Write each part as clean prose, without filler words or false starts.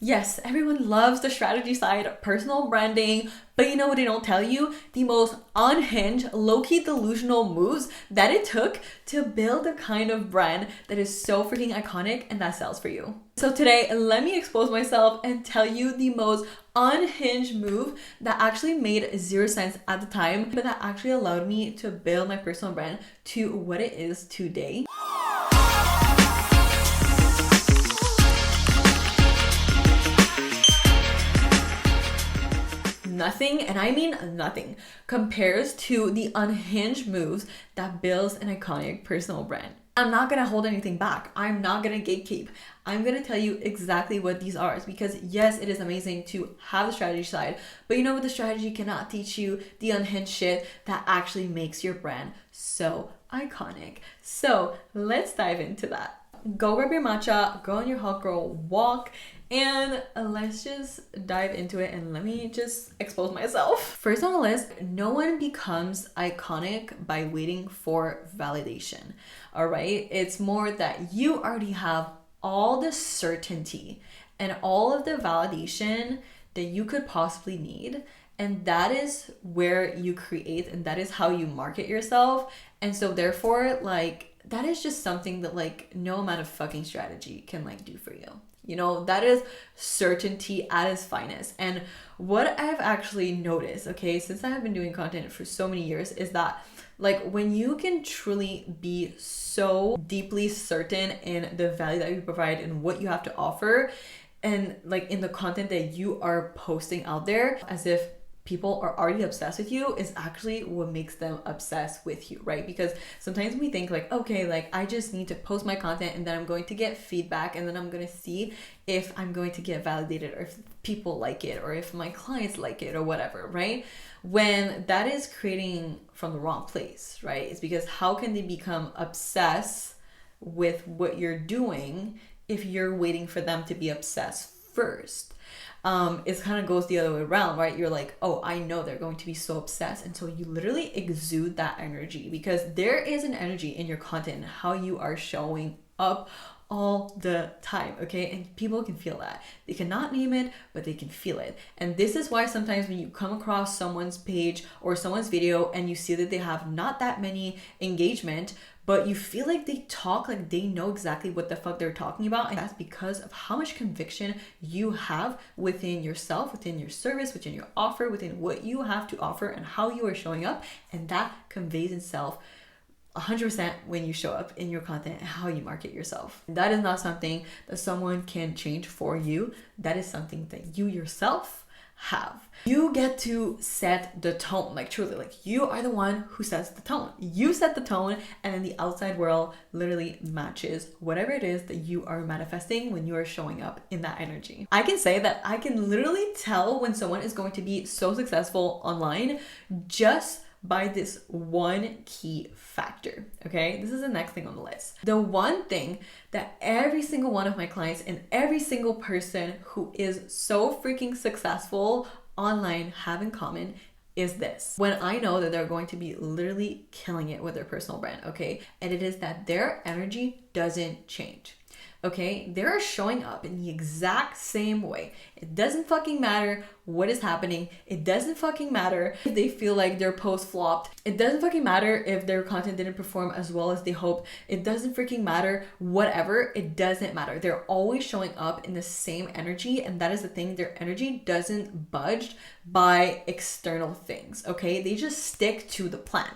Yes, everyone loves the strategy side of personal branding, but you know what they don't tell you? The most unhinged, low-key delusional moves that it took to build a kind of brand that is so freaking iconic and that sells for you. So today, let me expose myself and tell you the most unhinged move that actually made zero sense at the time, but that actually allowed me to build my personal brand to what it is today. Nothing, and I mean nothing, compares to the unhinged moves that builds an iconic personal brand. I'm not gonna hold anything back. I'm not gonna gatekeep. I'm gonna tell you exactly what these are, because yes, it is amazing to have the strategy side, but you know what? The strategy cannot teach you the unhinged shit that actually makes your brand so iconic. So let's dive into that. Go grab your matcha, go on your hot girl walk, and let's just dive into it, and let me just expose myself. First on the list, no one becomes iconic by waiting for validation. All right? It's more that you already have all the certainty and all of the validation that you could possibly need. And that is where you create, and that is how you market yourself. And so therefore, like, that is just something that like no amount of fucking strategy can like do for you. You know, that is certainty at its finest. And what I've actually noticed, okay, since I have been doing content for so many years, is that like when you can truly be so deeply certain in the value that you provide and what you have to offer, and like in the content that you are posting out there, as if people are already obsessed with you, is actually what makes them obsessed with you, right? Because sometimes we think like, okay, like I just need to post my content and then I'm going to get feedback, and then I'm going to see if I'm going to get validated, or if people like it, or if my clients like it, or whatever, right? When that is creating from the wrong place, right? It's because how can they become obsessed with what you're doing if you're waiting for them to be obsessed first? It kind of goes the other way around, right? You're like, oh, I know they're going to be so obsessed. And so you literally exude that energy, because there is an energy in your content and how you are showing up all the time, okay? And people can feel that. They cannot name it, but they can feel it. And this is why sometimes when you come across someone's page or someone's video and you see that they have not that many engagement, but you feel like they talk like they know exactly what the fuck they're talking about. And that's because of how much conviction you have within yourself, within your service, within your offer, within what you have to offer and how you are showing up. And that conveys itself 100% when you show up in your content and how you market yourself. That is not something that someone can change for you. That is something that you yourself have. You get to set the tone, like truly, like you are the one who sets the tone. You set the tone, and then the outside world literally matches whatever it is that you are manifesting when you are showing up in that energy. I can say that I can literally tell when someone is going to be so successful online just by this one key factor, okay? This is the next thing on the list. The one thing that every single one of my clients and every single person who is so freaking successful online have in common is this. When I know that they're going to be literally killing it with their personal brand, okay? And it is that their energy doesn't change. Okay, they're showing up in the exact same way. It doesn't fucking matter what is happening. It doesn't fucking matter if they feel like their post flopped. It doesn't fucking matter if their content didn't perform as well as they hoped. It doesn't freaking matter, whatever. It doesn't matter. They're always showing up in the same energy, and that is the thing. Their energy doesn't budge by external things, okay? They just stick to the plan.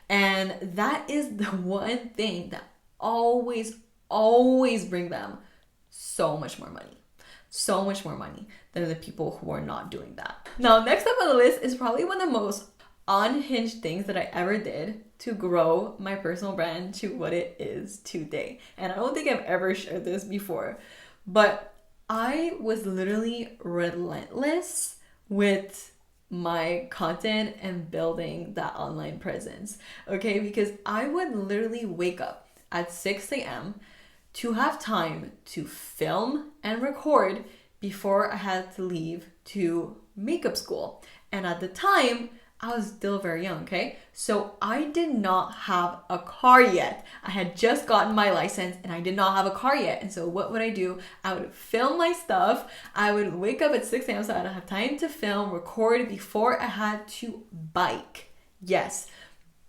And that is the one thing that always bring them so much more money than the people who are not doing that. Now, next up on the list is probably one of the most unhinged things that I ever did to grow my personal brand to what it is today. And I don't think I've ever shared this before, but I was literally relentless with my content and building that online presence, okay? Because I would literally wake up at 6 a.m. to have time to film and record before I had to leave to makeup school. And at the time, I was still very young, okay? So I did not have a car yet. I had just gotten my license and I did not have a car yet. And so what would I do? I would film my stuff. I would wake up at 6 a.m. so I would have time to film, record before I had to bike. Yes,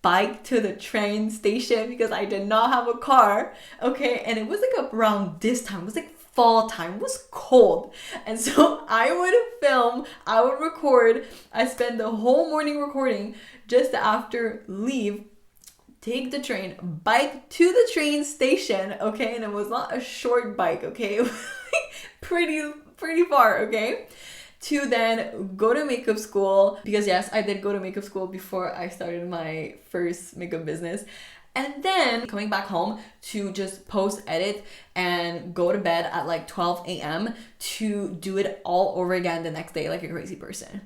bike to the train station because I did not have a car, okay? And it was like around this time. It was like fall time. It was cold. And so I would film, I would record. I spent the whole morning recording just after leave, take the train, bike to the train station, okay? And it was not a short bike, okay? It was like pretty far, okay? To then go to makeup school, because yes, I did go to makeup school before I started my first makeup business. And then coming back home to just post, edit, and go to bed at like 12 a.m. to do it all over again the next day like a crazy person.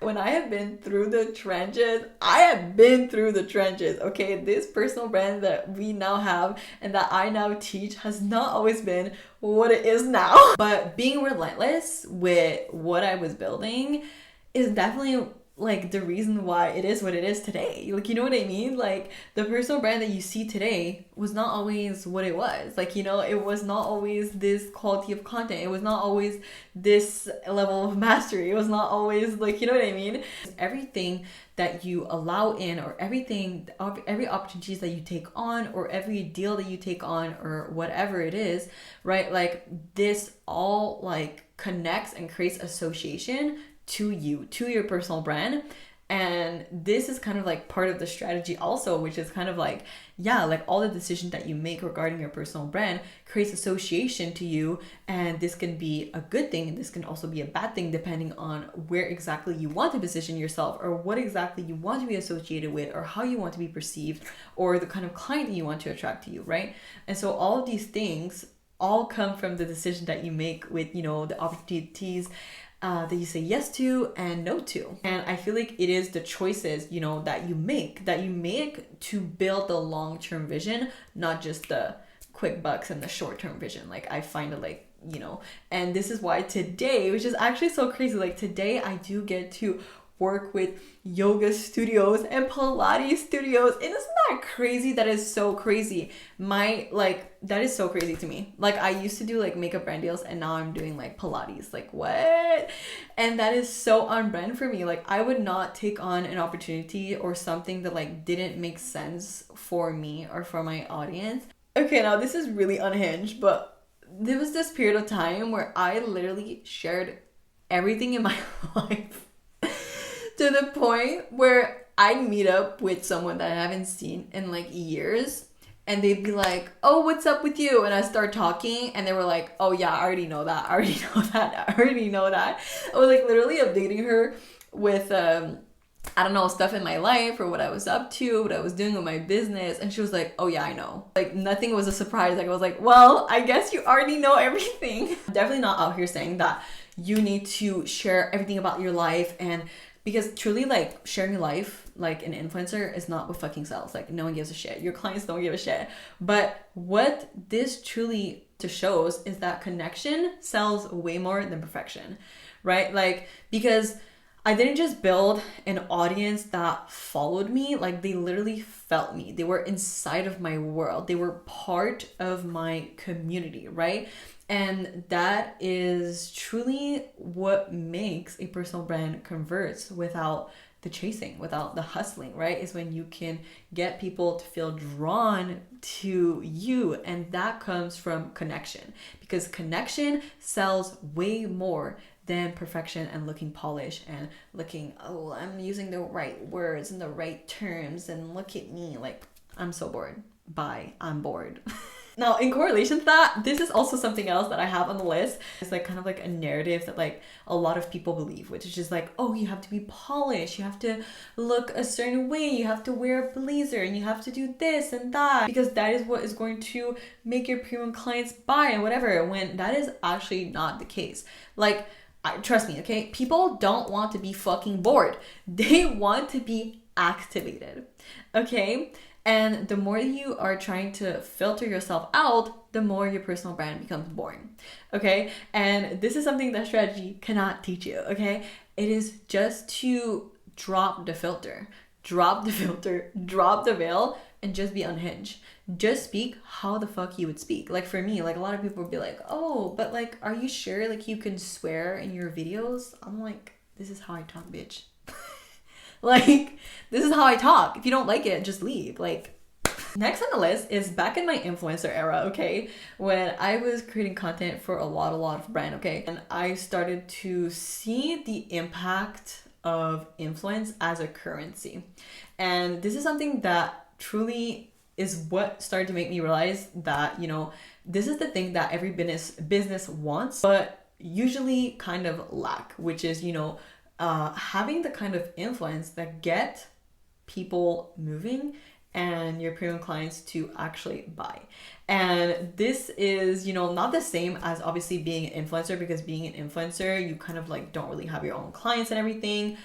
When I have been through the trenches, I have been through the trenches, okay? This personal brand that we now have and that I now teach has not always been what it is now. But being relentless with what I was building is definitely like the reason why it is what it is today. Like, you know what I mean? Like, the personal brand that you see today was not always what it was. Like, you know, it was not always this quality of content. It was not always this level of mastery. It was not always like, you know what I mean? Everything that you allow in, or every opportunities that you take on, or every deal that you take on, or whatever it is, right? Like, this all like connects and creates association to you, to your personal brand. And this is kind of like part of the strategy also, which is kind of like, yeah, like all the decisions that you make regarding your personal brand creates association to you. And this can be a good thing, and this can also be a bad thing depending on where exactly you want to position yourself, or what exactly you want to be associated with, or how you want to be perceived, or the kind of client that you want to attract to you, right? And so all of these things all come from the decision that you make with, you know, the opportunities that you say yes to and no to. And I feel like it is the choices, you know, that you make to build the long-term vision, not just the quick bucks and the short-term vision. Like, I find it like, you know, and this is why today, which is actually so crazy, like today I do get to work with yoga studios and Pilates studios. And isn't that crazy? That is so crazy. That is so crazy to me. Like, I used to do like makeup brand deals, and now I'm doing like Pilates. Like, what? And that is so on brand for me. Like, I would not take on an opportunity or something that like didn't make sense for me or for my audience. Okay, now this is really unhinged, but there was this period of time where I literally shared everything in my life. To the point where I'd meet up with someone that I haven't seen in like years, and they'd be like, oh, what's up with you? And I start talking, and they were like, oh yeah, I already know that. I was like literally updating her with, I don't know, stuff in my life, or what I was up to, what I was doing with my business. And she was like, oh yeah, I know. Like, nothing was a surprise. Like, I was like, well, I guess you already know everything. Definitely not out here saying that you need to share everything about your life, and because truly, like, sharing your life like an influencer is not what fucking sells. Like, no one gives a shit. Your clients don't give a shit. But what this truly shows is that connection sells way more than perfection, right? Like, because I didn't just build an audience that followed me. Like, they literally felt me. They were inside of my world. They were part of my community, right? And that is truly what makes a personal brand converts without the chasing, without the hustling, right? Is when you can get people to feel drawn to you. And that comes from connection, because connection sells way more than perfection and looking polished and looking, oh, I'm using the right words and the right terms, and look at me, like, I'm so bored. Bye, I'm bored. Now, in correlation to that, this is also something else that I have on the list. It's like kind of like a narrative that like a lot of people believe, which is just like, oh, you have to be polished, you have to look a certain way, you have to wear a blazer, and you have to do this and that, because that is what is going to make your premium clients buy and whatever, when that is actually not the case. Like, trust me, okay? People don't want to be fucking bored. They want to be activated, okay? And the more you are trying to filter yourself out, the more your personal brand becomes boring, okay? And this is something that strategy cannot teach you, okay? It is just to drop the filter, drop the filter, drop the veil, and just be unhinged. Just speak how the fuck you would speak. Like for me, like a lot of people would be like, oh, but like, are you sure like you can swear in your videos? I'm like, this is how I talk, bitch. Like, this is how I talk. If you don't like it, just leave. Like, next on the list is back in my influencer era, okay? When I was creating content for a lot of brand, okay? And I started to see the impact of influence as a currency. And this is something that truly is what started to make me realize that, you know, this is the thing that every business wants, but usually kind of lack, which is, you know, having the kind of influence that get people moving and your premium clients to actually buy. And this is, you know, not the same as obviously being an influencer, because being an influencer, you kind of like don't really have your own clients and everything.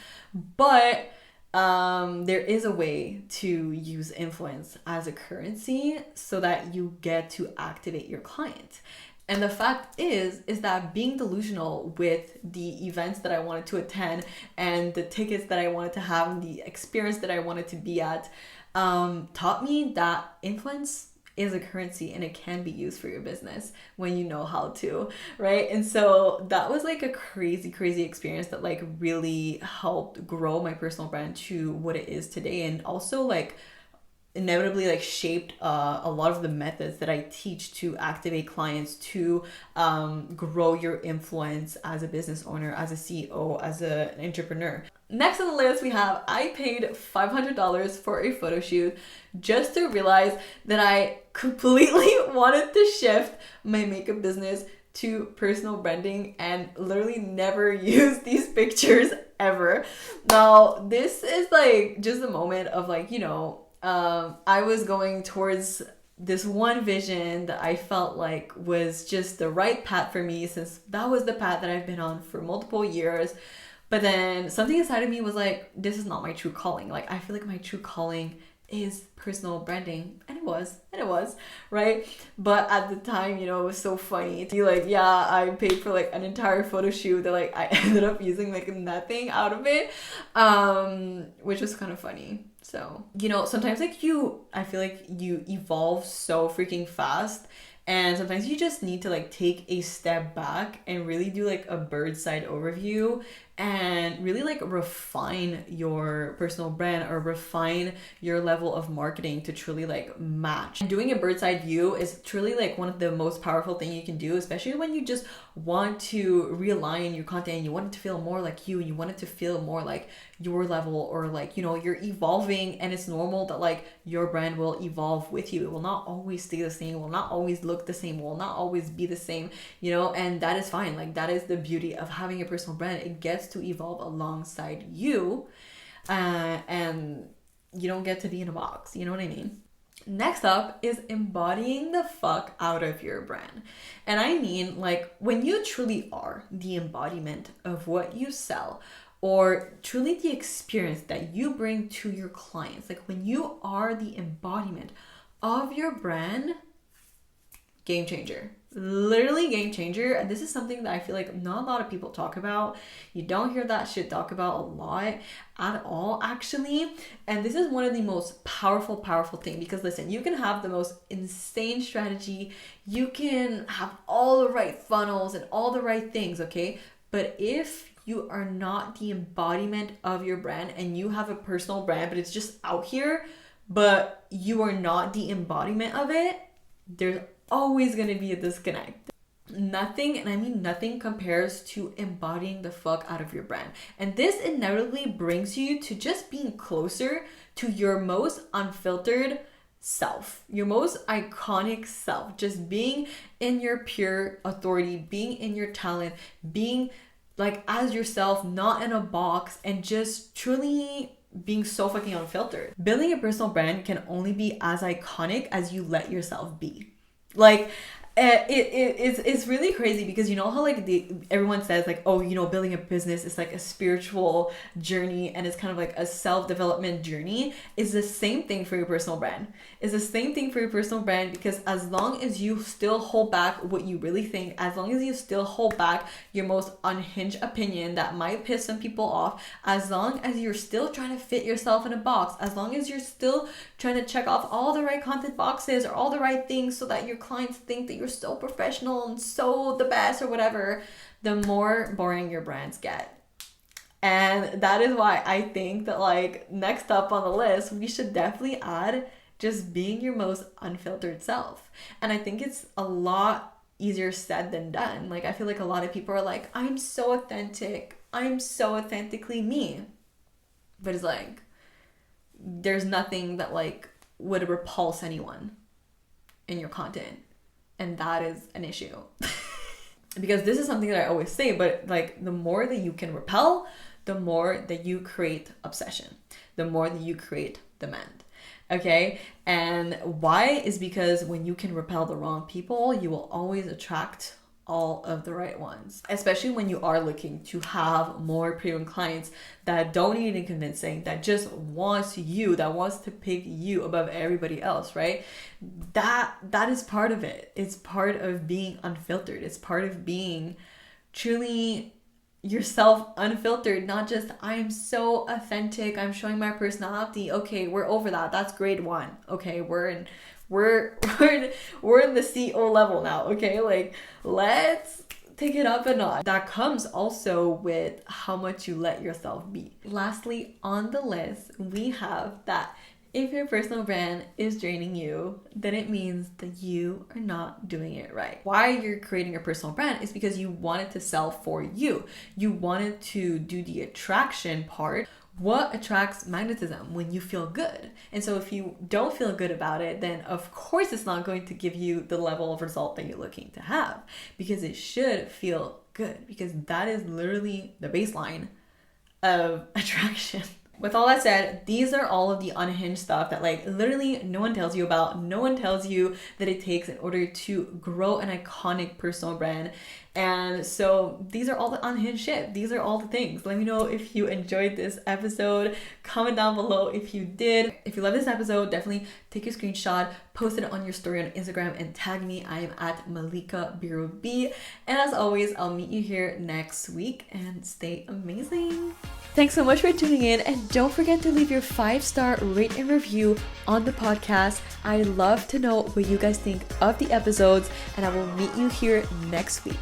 But there is a way to use influence as a currency so that you get to activate your client. And the fact is that being delusional with the events that I wanted to attend and the tickets that I wanted to have and the experience that I wanted to be at taught me that influence is a currency and it can be used for your business when you know how to, right? And so that was like a crazy experience that like really helped grow my personal brand to what it is today, and also like inevitably like shaped a lot of the methods that I teach to activate clients, to grow your influence as a business owner, as a CEO, as an entrepreneur. Next on the list, we have I paid $500 for a photo shoot just to realize that I completely wanted to shift my makeup business to personal branding and literally never use these pictures ever. Now, this is like just a moment of like, you know, I was going towards this one vision that I felt like was just the right path for me, since that was the path that I've been on for multiple years. But then something inside of me was like, this is not my true calling. Like, I feel like my true calling is personal branding. And it was, right? But at the time, you know, it was so funny to be like, yeah, I paid for like an entire photo shoot that like I ended up using like nothing out of it, which was kind of funny. So, you know, sometimes like I feel like you evolve so freaking fast, and sometimes you just need to like take a step back and really do like a bird's eye overview and really like refine your personal brand or refine your level of marketing to truly like match. And doing a bird's eye view is truly like one of the most powerful thing you can do, especially when you just want to realign your content and you want it to feel more like you, and you want it to feel more like your level, or like, you know, you're evolving, and it's normal that like your brand will evolve with you. It will not always stay the same, it will not always look the same, it will not always be the same, you know, and that is fine. Like, that is the beauty of having a personal brand. It gets to evolve alongside you, and you don't get to be in a box, you know what I mean? Next up is embodying the fuck out of your brand. And I mean, like, when you truly are the embodiment of what you sell, or truly the experience that you bring to your clients, like when you are the embodiment of your brand, game changer. Literally game changer. And this is something that I feel like not a lot of people talk about. You don't hear that shit talked about a lot at all, actually. And this is one of the most powerful thing, because listen, you can have the most insane strategy, you can have all the right funnels and all the right things, okay? But if you are not the embodiment of your brand, and you have a personal brand, but it's just out here, but you are not the embodiment of it, there's always going to be a disconnect. Nothing, and I mean nothing, compares to embodying the fuck out of your brand. And this inevitably brings you to just being closer to your most unfiltered self, your most iconic self, just being in your pure authority, being in your talent, being like as yourself, not in a box, and just truly being so fucking unfiltered. Building a personal brand can only be as iconic as you let yourself be. Like, It's really crazy because you know how like everyone says like, oh, you know, building a business is like a spiritual journey and it's kind of like a self-development journey. Is the same thing for your personal brand. It's the same thing for your personal brand, because as long as you still hold back what you really think, as long as you still hold back your most unhinged opinion that might piss some people off, as long as you're still trying to fit yourself in a box, as long as you're still trying to check off all the right content boxes or all the right things so that your clients think that you're so professional and so the best or whatever, the more boring your brands get. And that is why I think that like next up on the list, we should definitely add just being your most unfiltered self. And I think it's a lot easier said than done. Like I feel like a lot of people are like, I'm so authentic, I'm so authentically me. But it's like, there's nothing that like would repulse anyone in your content. And that is an issue. Because this is something that I always say, but like the more that you can repel, the more that you create obsession, the more that you create demand. Okay. And why is because when you can repel the wrong people, you will always attract all of the right ones, especially when you are looking to have more premium clients that don't need any convincing, that just wants you, that wants to pick you above everybody else, right? That is part of it. It's part of being unfiltered. It's part of being truly yourself unfiltered, not just I'm so authentic, I'm showing my personality. Okay, we're over that. That's grade 1. Okay, we're in the CO level now. Okay, like let's take it up a notch. That comes also with how much you let yourself be. Lastly on the list, we have that if your personal brand is draining you, then it means that you are not doing it right. Why you're creating a personal brand is because you wanted to sell for you. You wanted to do the attraction part. What attracts magnetism? When you feel good. And so if you don't feel good about it, then of course it's not going to give you the level of result that you're looking to have, because it should feel good, because that is literally the baseline of attraction. With all that said, these are all of the unhinged stuff that like literally no one tells you about. No one tells you that it takes in order to grow an iconic personal brand. And so these are all the unhinged shit. These are all the things. Let me know if you enjoyed this episode. Comment down below if you did. If you love this episode, definitely take a screenshot, post it on your story on Instagram and tag me. I am at Malika B. And as always, I'll meet you here next week, and stay amazing. Thanks so much for tuning in, and don't forget to leave your 5-star rate and review on the podcast. I love to know what you guys think of the episodes, and I will meet you here next week.